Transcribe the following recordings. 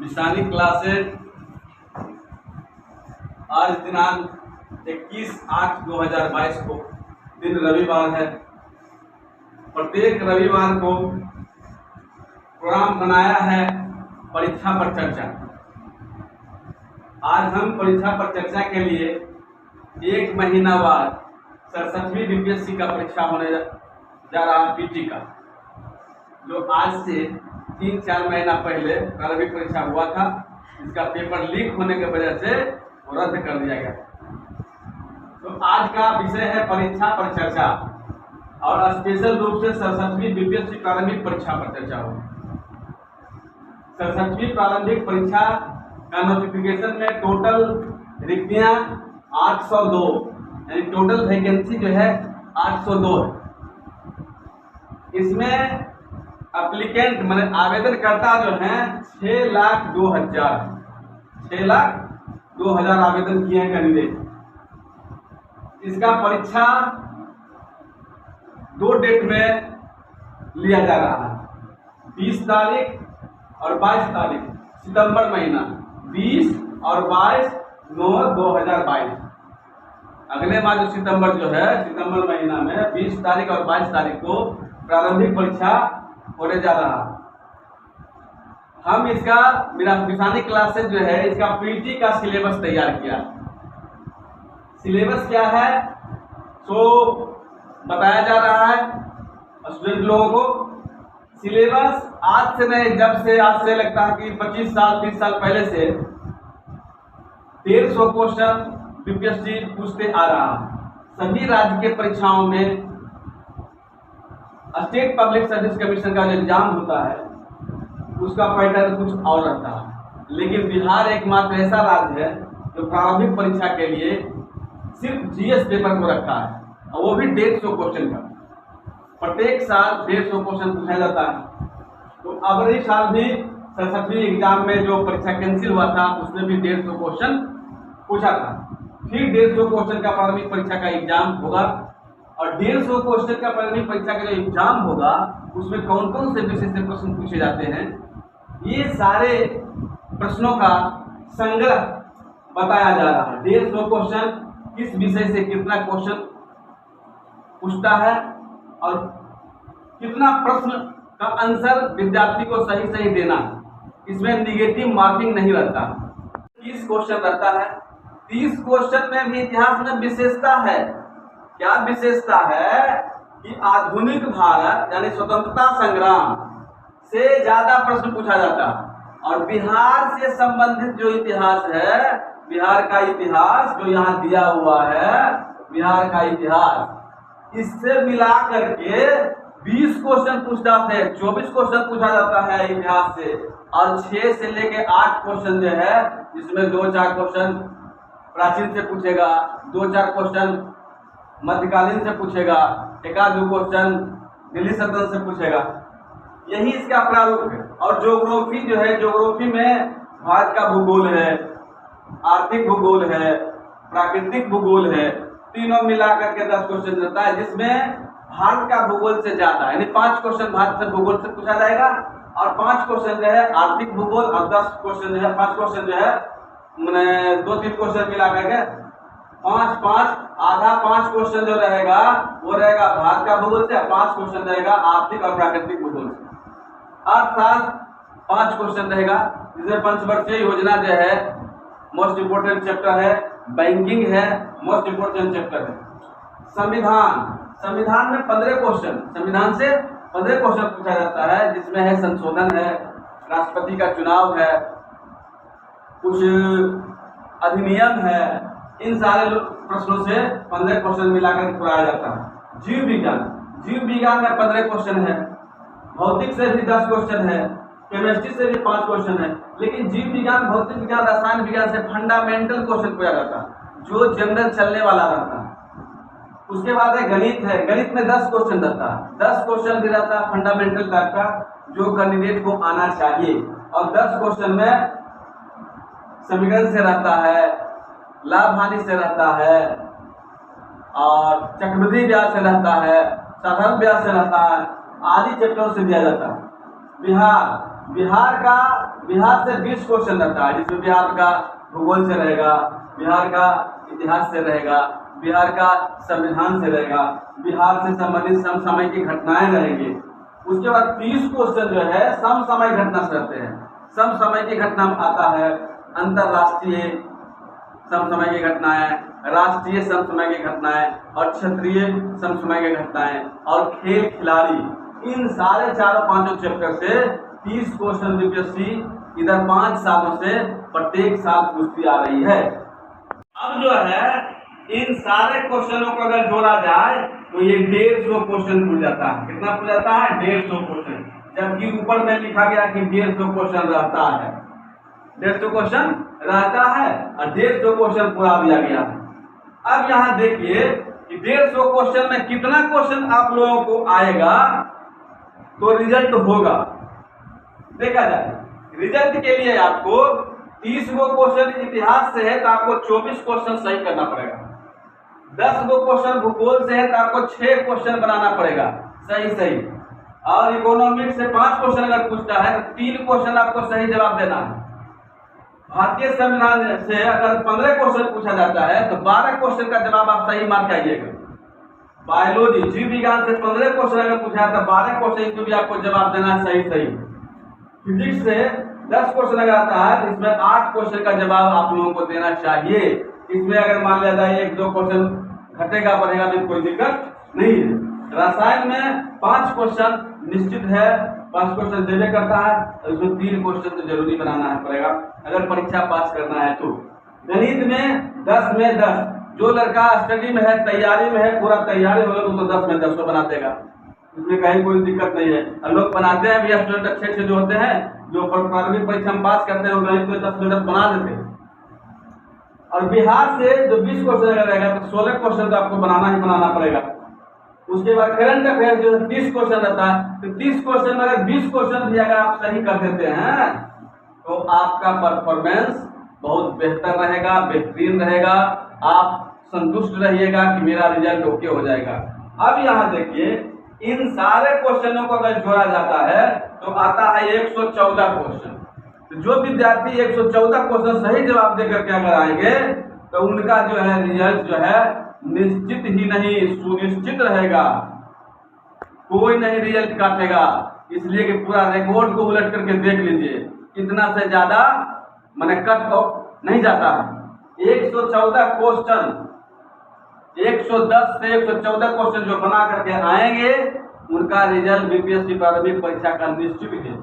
निशानी क्लासेज आज दिनांक 21/8/2022 को दिन रविवार है। प्रत्येक रविवार को प्रोग्राम बनाया है परीक्षा पर चर्चा। आज हम परीक्षा पर चर्चा के लिए एक महीना बाद 67वीं बीपीएससी का परीक्षा होने जा रहा है, पीटी का, जो आज से 3-4 महीना पहले प्रारंभिक परीक्षा हुआ था। इसका पेपर लीक होने की वजह से वो रद्द कर दिया गया। तो आज का विषय है परीक्षा पर चर्चा और स्पेशल रूप से 67वीं बीपीएससी प्रारंभिक परीक्षा पर चर्चा होगी। 67वीं प्रारंभिक परीक्षा का नोटिफिकेशन में टोटल रिक्तियां 802, यानी टोटल वैकेंसी जो है 802 है। इसमें एप्लीकेंट माने आवेदनकर्ता जो हैं 6,02,000 6,02,000 आवेदन किए हैं कैंडिडेट। इसका परीक्षा 2 डेट में लिया जा रहा है, 20 तारीख और 22 तारीख सितंबर महीना, 20 और 22/9/2022। अगले माह जो सितंबर महीना में 20 तारीख और 22 तारीख को प्रारंभिक परीक्षा होने जा रहा है। हम इसका निशानी क्लासेज जो है इसका पीटी का सिलेबस तैयार किया। सिलेबस क्या है सो बताया जा रहा है स्टूडेंट लोगों को। सिलेबस आज से नहीं, आज से लगता है कि 25 साल 30 साल पहले से 150 क्वेश्चन बीपीएससी पूछते आ रहा है। सभी राज्य के परीक्षाओं में स्टेट पब्लिक सर्विस कमीशन का जो एग्जाम होता है उसका पैटर्न कुछ और रहता है, लेकिन बिहार एकमात्र ऐसा राज्य है जो प्रारंभिक परीक्षा के लिए सिर्फ जीएस पेपर को रखा है, और वो भी 150 क्वेश्चन का। प्रत्येक साल 150 क्वेश्चन पूछा जाता है। तो अगले साल भी 67वीं एग्जाम में जो परीक्षा कैंसिल हुआ था उसमें भी 150 क्वेश्चन पूछा था। फिर 150 क्वेश्चन का प्रारंभिक परीक्षा का एग्जाम होगा, और 150 क्वेश्चन का प्रारंभिक परीक्षा का जो एग्जाम होगा उसमें कौन कौन से विषय से प्रश्न पूछे जाते हैं, ये सारे प्रश्नों का संग्रह बताया जा रहा है। 150 क्वेश्चन किस विषय से कितना क्वेश्चन पूछता है और कितना प्रश्न का आंसर विद्यार्थी को सही देना है। इसमें निगेटिव मार्किंग नहीं रहता। 30 क्वेश्चन रहता है। 30 क्वेश्चन में भी इतिहास में विशेषता है। क्या विशेषता है कि आधुनिक भारत यानी स्वतंत्रता संग्राम से ज्यादा प्रश्न पूछा जाता है, और बिहार से संबंधित जो इतिहास है, बिहार का इतिहास जो यहाँ दिया हुआ है, बिहार का इतिहास, इससे मिला करके 20 क्वेश्चन पूछ जाते हैं। 24 क्वेश्चन पूछा जाता है इतिहास से, और 6 से लेके 8 क्वेश्चन जो है जिसमें 2-4 क्वेश्चन प्राचीन से पूछेगा, 2-4 क्वेश्चन मध्यकालीन से पूछेगा, 1-2 क्वेश्चन दिल्ली सल्तनत से पूछेगा। यही इसका प्रारूप है। और ज्योग्राफी जो है, ज्योग्राफी में भारत का भूगोल है, आर्थिक भूगोल है, प्राकृतिक भूगोल है, तीनों मिलाकर के 10 क्वेश्चन रहता है, जिसमें भारत का भूगोल से ज्यादा यानी 5 क्वेश्चन भारत से भूगोल से पूछा जाएगा, और 5 क्वेश्चन जो है आर्थिक भूगोल, और 10 क्वेश्चन जो है 5 क्वेश्चन जो है मैंने 2-3 क्वेश्चन मिला करके 5-5 आधा 5 क्वेश्चन जो रहेगा वो रहेगा भारत का भूगोल से, 5 क्वेश्चन रहेगा आर्थिक और प्राकृतिक भूगोल से, अर्थात 5 क्वेश्चन रहेगा। जिसमें पंचवर्षीय योजना जो है मोस्ट इम्पोर्टेंट चैप्टर है, बैंकिंग है मोस्ट इम्पोर्टेंट चैप्टर है। संविधान में 15 क्वेश्चन, संविधान से 15 क्वेश्चन पूछा जाता है, जिसमें है संशोधन है, राष्ट्रपति का चुनाव है, कुछ अधिनियम है। इन सारे प्रश्नों से 15 क्वेश्चन मिलाकर कराया जाता है। जीव विज्ञान में 15 क्वेश्चन है, भौतिक से भी 10 क्वेश्चन है, केमिस्ट्री से भी 5 क्वेश्चन है। लेकिन जीव विज्ञान, भौतिक विज्ञान, रसायन विज्ञान से फंडामेंटल क्वेश्चन पूछा जाता है, जो जनरल चलने वाला रहता है। उसके बाद है गणित में 10 क्वेश्चन रहता है, 10 क्वेश्चन भी रहता है फंडामेंटल टाइप का, जो कैंडिडेट को आना चाहिए। और 10 क्वेश्चन में समीकरण से रहता है, लाभ हानि से रहता है, और चक्रवृद्धि ब्याज से रहता है, साधारण ब्याज से रहता है, आदि चैप्टरों से दिया जाता है। बिहार बिहार से 20 क्वेश्चन रहता है, जिसमें बिहार का भूगोल से रहेगा, बिहार का इतिहास से रहेगा, बिहार का संविधान से रहेगा, बिहार से संबंधित समसामयिक घटनाएं रहेंगी। उसके बाद 30 क्वेश्चन जो है समसामयिक घटना से रहते हैं। समसामयिक घटना में आता है अंतर्राष्ट्रीय समसामयिक घटनाएं, राष्ट्रीय समसामयिक घटनाएं और क्षेत्रीय समसामयिक घटनाएं और खेल खिलाड़ी। इन सारे चारों पांचों चैप्टर से 30 क्वेश्चन बीपीएससी इधर 5 सालों से प्रत्येक साल पूछती आ रही है। अब जो है इन सारे क्वेश्चनों को अगर जोड़ा जाए तो ये 150 क्वेश्चन पूछ जाता है। कितना पूछ जाता है? 150 क्वेश्चन, जबकि ऊपर में लिखा गया कि 150 क्वेश्चन रहता है। 150 क्वेश्चन रहता है और 150 क्वेश्चन पूरा दिया गया है। अब यहाँ देखिए कि 150 क्वेश्चन में कितना क्वेश्चन आप लोगों को आएगा तो रिजल्ट होगा। देखा जाए रिजल्ट के लिए आपको 30 गो क्वेश्चन इतिहास से है तो आपको 24 क्वेश्चन सही करना पड़ेगा। 10 गो क्वेश्चन भूगोल से है तो आपको 6 क्वेश्चन बनाना पड़ेगा सही। और इकोनॉमिक्स से 5 क्वेश्चन अगर पूछता है तो 3 क्वेश्चन आपको सही जवाब देना है। भारतीय संविधान से अगर 15 क्वेश्चन पूछा जाता है तो 12 क्वेश्चन का जवाब आप सही मार्क आइएगा। बायोलॉजी जीव विज्ञान से 15 क्वेश्चन अगर पूछा है तो 12 क्वेश्चन को भी आपको जवाब देना है सही। फिजिक्स से 10 क्वेश्चन अगर आता है तो इसमें 8 क्वेश्चन का जवाब आप लोगों को देना चाहिए। इसमें अगर मान लिया जाए 1-2 क्वेश्चन घटेगा बढ़ेगा तो कोई दिक्कत नहीं है। रसायन में 5 क्वेश्चन निश्चित है, 5 क्वेश्चन देने करता है और इसमें 3 क्वेश्चन तो जरूरी बनाना है पड़ेगा अगर परीक्षा पास करना है तो। गणित में 10 में 10, जो लड़का स्टडी में है, तैयारी में है, पूरा तैयारी होगा तो 10 में 10 बना देगा, इसमें कहीं कोई दिक्कत नहीं है। और लोग बनाते हैं भी, स्टूडेंट अच्छे जो होते हैं जो प्रारंभिक परीक्षा में पास करते हैं वो गणित में 10 में 10 बना देते हैं। और बिहार से जो 20 क्वेश्चन अगर रहेगा तो 16 क्वेश्चन तो आपको बनाना ही बनाना पड़ेगा। उसके बाद करंट अफेयर जो 30 क्वेश्चन रहता है तो 30 क्वेश्चन में अगर 20 क्वेश्चन भी अगर आप सही कर देते हैं तो आपका परफॉर्मेंस बहुत बेहतर रहेगा, बेहतरीन रहेगा, आप संतुष्ट रहिएगा कि मेरा रिजल्ट ओके हो जाएगा। अब यहाँ देखिए इन सारे क्वेश्चनों को अगर जोड़ा जाता है तो आता है 114 क्वेश्चन। तो जो विद्यार्थी 114 क्वेश्चन सही जवाब देकर के अगर आएंगे तो उनका जो है रिजल्ट जो है निश्चित ही नहीं सुनिश्चित रहेगा, कोई नहीं रिजल्ट काटेगा। इसलिए कि पूरा रिकॉर्ड को उलट करके देख लीजिए, इतना से ज्यादा माने कट ऑफ नहीं जाता है। 114 क्वेश्चन, 110 से 114 क्वेश्चन जो बना करके आएंगे उनका रिजल्ट बीपीएससी प्रारंभिक परीक्षा का निश्चित है।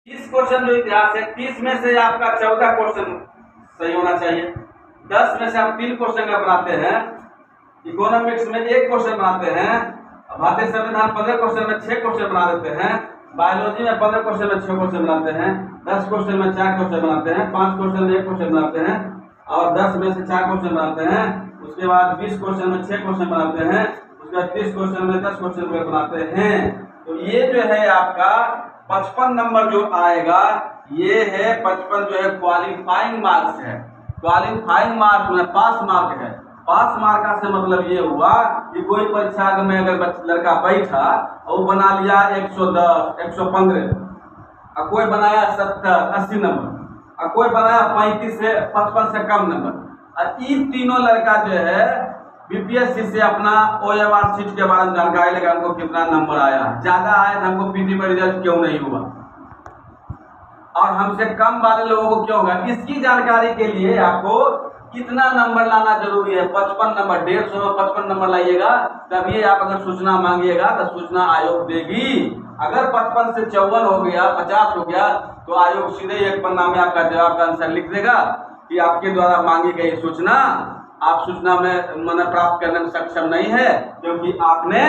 30 क्वेश्चन जो इतिहास है 30 में से आपका 14 क्वेश्चन सही होना चाहिए। 10 में से आप 3 क्वेश्चन का बनाते हैं, इकोनॉमिक्स में 1 क्वेश्चन बनाते हैं, भारतीय संविधान 15 क्वेश्चन में 6 क्वेश्चन बना देते हैं, बायोलॉजी में 15 क्वेश्चन में 6 क्वेश्चन बनाते हैं, 10 क्वेश्चन में 4 क्वेश्चन बनाते हैं, 5 क्वेश्चन में 1 क्वेश्चन बनाते हैं और 10 में से 4 क्वेश्चन बनाते हैं। उसके बाद 20 क्वेश्चन में 6 क्वेश्चन बनाते हैं, उसके बाद 30 क्वेश्चन में 10 क्वेश्चन बनाते हैं। तो ये जो है आपका 55 नंबर जो आएगा ये है 55 जो है क्वालिफाइंग मार्क्स है। क्वालिफाइंग मार्क्स में पास मार्क है। पास मार्क का से मतलब ये हुआ कि कोई परीक्षा में अगर लड़का बैठा और वो बना लिया 110, 115 और कोई बनाया 70, 80 नंबर और कोई बनाया 35 से 55 से कम नंबर और इन तीनों लड़का जो है बीपीएससी से अपना OMR सीट के बारे में जानकारी लेगा हमको कितना नंबर आया, ज्यादा आया तो हमको पीटी में रिजल्ट क्यों नहीं हुआ और हमसे कम वाले लोगों को क्यों होगा। इसकी जानकारी के लिए आपको कितना नंबर लाना जरूरी है, 55 नंबर, 150 में 55 नंबर लाइएगा तभी आप अगर सूचना मांगिएगा तो सूचना आयोग देगी। अगर 55 से 54 हो गया, 50 हो गया तो आयोग सीधे एक पन्ना में आपका जवाब का आंसर लिख देगा कि आपके द्वारा मांगी गई सूचना आप सूचना में मन प्राप्त करने में सक्षम नहीं है क्योंकि आपने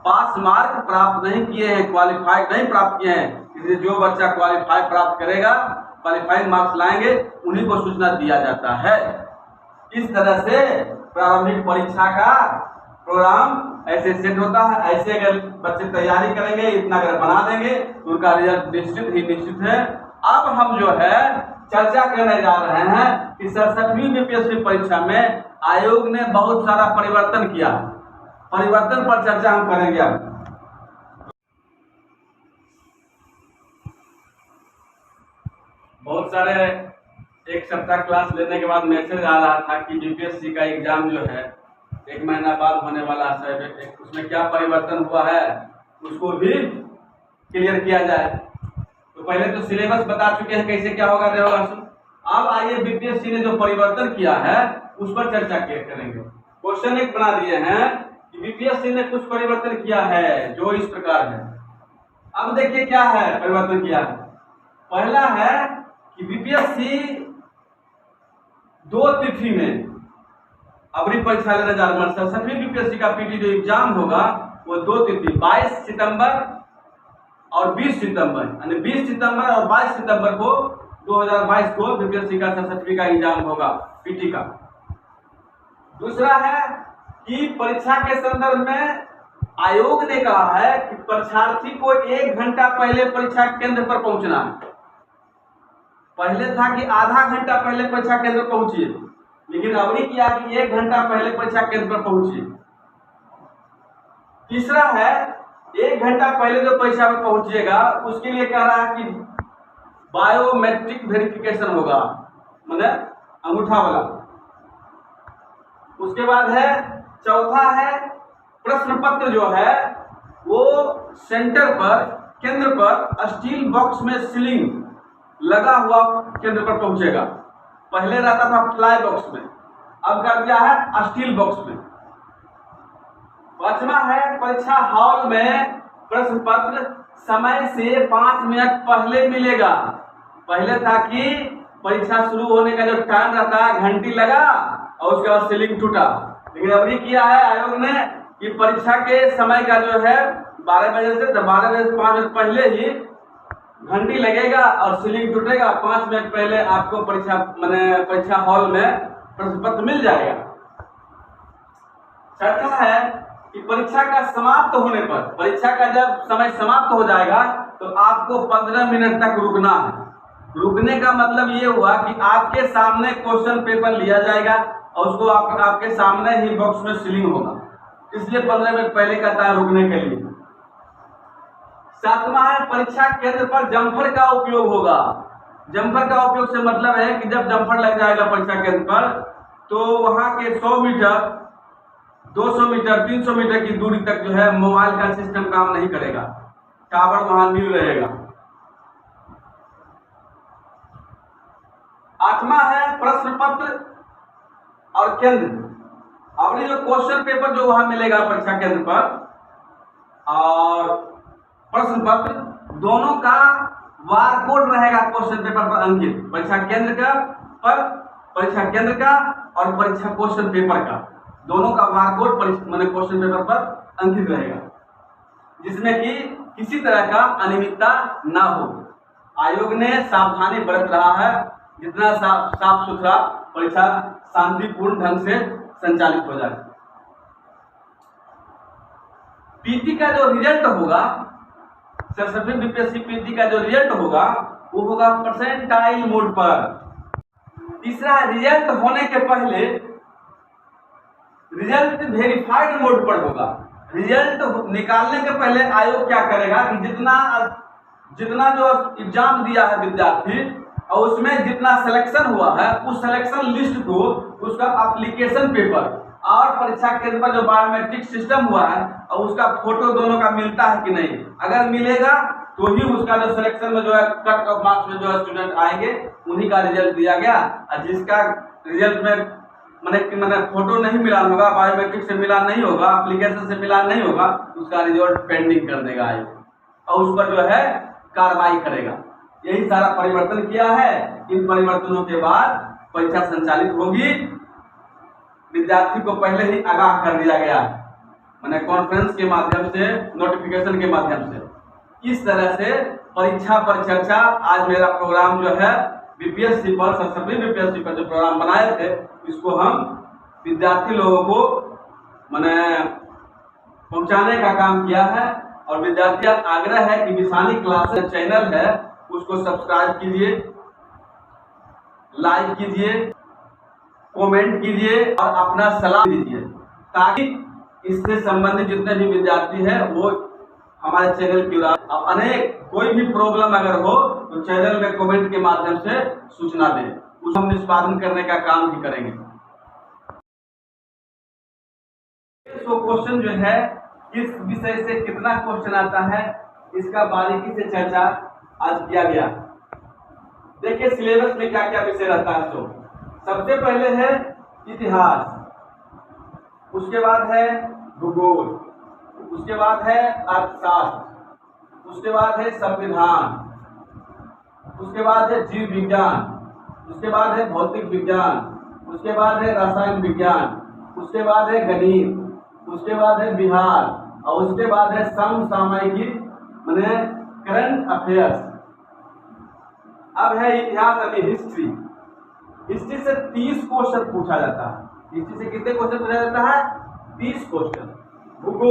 पास मार्क प्राप्त नहीं किए हैं, क्वालिफाइड नहीं प्राप्त किए हैं। इसलिए जो बच्चा क्वालिफाई प्राप्त करेगा, क्वालिफाइंग मार्क्स लाएंगे, उन्हीं को सूचना दिया जाता है। इस तरह से प्रारंभिक परीक्षा का प्रोग्राम ऐसे सेट होता है। ऐसे अगर बच्चे तैयारी करेंगे, इतना अगर बना देंगे तो उनका रिजल्ट निश्चित ही निश्चित है। अब हम जो है चर्चा करने जा रहे हैं कि 67वीं बीपीएससी परीक्षा में आयोग ने बहुत सारा परिवर्तन किया। परिवर्तन पर चर्चा हम करेंगे। अब बहुत सारे एक सप्ताह क्लास लेने के बाद मैसेज आ रहा था कि बीपीएससी का एग्जाम जो है 1 महीना बाद होने वाला है, उसमें क्या परिवर्तन हुआ है उसको भी क्लियर किया जाए। तो पहले तो सिलेबस बता चुके हैं कैसे क्या होगा नहीं होगा। अब आइए बीपीएससी ने जो परिवर्तन किया है उस पर चर्चा करेंगे। क्वेश्चन एक बना दिए हैं कि बीपीएससी ने कुछ परिवर्तन किया है जो इस प्रकार है। अब देखिए क्या है परिवर्तन किया है। पहला है कि बीपीएससी 2 तिथि में अपनी परीक्षा लेने जा रहा है। सभी बीपीएससी का पीटी जो एग्जाम होगा वो 2 तिथि 22 सितंबर और 20 सितंबर, यानी 20 सितंबर और 22 सितंबर को 2022 को बीपीएससी का सभी का एग्जाम होगा पीटी का। दूसरा है कि परीक्षा के संदर्भ में आयोग ने कहा है कि परीक्षार्थी को 1 घंटा पहले परीक्षा केंद्र पर पहुंचना है। पहले था कि आधा घंटा पहले परीक्षा केंद्र पहुंचिए, लेकिन अब नहीं किया कि 1 घंटा पहले परीक्षा केंद्र पर पहुंचिए। तीसरा है 1 घंटा पहले जो परीक्षा में पहुंचिएगा उसके लिए कह रहा है कि बायोमेट्रिक वेरिफिकेशन होगा, मतलब अंगूठा वाला। उसके बाद है चौथा है प्रश्न पत्र जो है वो सेंटर पर केंद्र पर स्टील बॉक्स में सीलिंग लगा हुआ केंद्र पर पहुंचेगा। पहले रहता था फ्लाई बॉक्स में, अब कर दिया है स्टील बॉक्स में। पांचवा है परीक्षा हॉल में प्रश्न पत्र समय से 5 मिनट पहले मिलेगा। पहले था कि परीक्षा शुरू होने का जो टाइम रहता है घंटी लगा और उसके बाद सीलिंग टूटा, लेकिन अब नहीं किया है आयोग ने कि परीक्षा के समय का जो है 12 बजे से 12 बजे से 5 मिनट पहले ही घंटी लगेगा और सीलिंग टूटेगा। 5 मिनट पहले आपको परीक्षा हॉल में प्रश्न पत्र मिल जाएगा। छठा है कि परीक्षा का समाप्त होने पर, परीक्षा का जब समय समाप्त हो जाएगा तो आपको 15 मिनट तक रुकना है। रुकने का मतलब ये हुआ कि आपके सामने क्वेश्चन पेपर लिया जाएगा और उसको आपके सामने ही बॉक्स में सीलिंग होगा, इसलिए 15 मिनट पहले कहता है रुकने के लिए। सातवां है परीक्षा केंद्र पर जम्पर का उपयोग होगा। जम्पर का उपयोग से मतलब है कि जब जम्पर लग जाएगा परीक्षा केंद्र पर तो वहां के 100 मीटर 200 मीटर 300 मीटर की दूरी तक जो है मोबाइल का सिस्टम काम नहीं करेगा, टावर वहां नील रहेगा। आठवां है प्रश्न पत्र और केंद्र, अपनी जो क्वेश्चन पेपर जो वहां मिलेगा परीक्षा केंद्र पर और प्रश्न पत्र दोनों का बारकोड रहेगा क्वेश्चन पेपर पर अंकित। परीक्षा केंद्र का और परीक्षा क्वेश्चन पेपर का दोनों का बारकोड क्वेश्चन पेपर पर अंकित रहेगा, जिसमें कि किसी तरह का अनियमितता ना हो। आयोग ने सावधानी बरत रहा है जितना साफ सुथरा परीक्षा शांतिपूर्ण ढंग से संचालित हो जाए। पीटी का जो रिजल्ट होगा, सभी बीपीएससी पीटी का जो रिजल्ट होगा वो होगा परसेंटाइल मोड पर। तीसरा रिजल्ट होने के पहले रिजल्ट वेरीफाइड मोड पर होगा। रिजल्ट निकालने के पहले आयोग क्या करेगा कि जितना जो एग्जाम दिया है विद्यार्थी और उसमें जितना सिलेक्शन हुआ है उस सिलेक्शन लिस्ट को उसका एप्लीकेशन पेपर और परीक्षा केंद्र पर जो बायोमेट्रिक सिस्टम हुआ है और उसका फोटो दोनों का मिलता है कि नहीं। अगर मिलेगा तो ही उसका जो सिलेक्शन में जो है कट ऑफ मार्क्स में जो स्टूडेंट आएंगे उन्हीं का रिजल्ट दिया गया। और जिसका रिजल्ट में मैंने फोटो नहीं मिलान होगा, बायोमेट्रिक से मिलान नहीं होगा, एप्लीकेशन से मिलान नहीं होगा, उसका रिजल्ट पेंडिंग कर देगा आयोग और उस पर जो है कार्रवाई करेगा। यही सारा परिवर्तन किया है। इन परिवर्तनों के बाद परीक्षा संचालित होगी। विद्यार्थी को पहले ही आगाह कर दिया गया है, मैंने कॉन्फ्रेंस के माध्यम से, नोटिफिकेशन के माध्यम से। इस तरह से परीक्षा पर चर्चा आज मेरा प्रोग्राम जो है बीपीएससी पर, सभी बीपीएससी पर जो प्रोग्राम बनाए थे इसको हम विद्यार्थी लोगों को पहुंचाने का काम किया है। और विद्यार्थी आग्रह है कि विशाली क्लासेस चैनल है उसको सब्सक्राइब कीजिए, लाइक कीजिए, कमेंट कीजिए और अपना सलाह दीजिए, ताकि इससे संबंधित जितने भी विद्यार्थी हैं वो हमारे चैनल की अनेक कोई भी प्रॉब्लम अगर हो तो चैनल में कमेंट के माध्यम से सूचना दें, उस हम निष्पादन करने का काम भी करेंगे। तो क्वेश्चन जो है किस विषय से कितना क्वेश्चन आता है इसका बारीकी से चर्चा आज किया गया। देखिए सिलेबस में क्या क्या विषय रहता है। तो सबसे पहले है इतिहास, उसके बाद है भूगोल, उसके बाद है अर्थशास्त्र, उसके बाद है संविधान, उसके बाद है जीव विज्ञान, उसके बाद है भौतिक विज्ञान, उसके बाद है रसायन विज्ञान, उसके बाद है गणित, उसके बाद है बिहार और उसके बाद है समसामयिकी माने करंट अफेयर्स। अब है इतिहास, अभी हिस्ट्री। हिस्ट्री से 30 क्वेश्चन पूछा जाता है। हिस्ट्री से कितने क्वेश्चन पूछा जाता है? 30 क्वेश्चन। भूगोल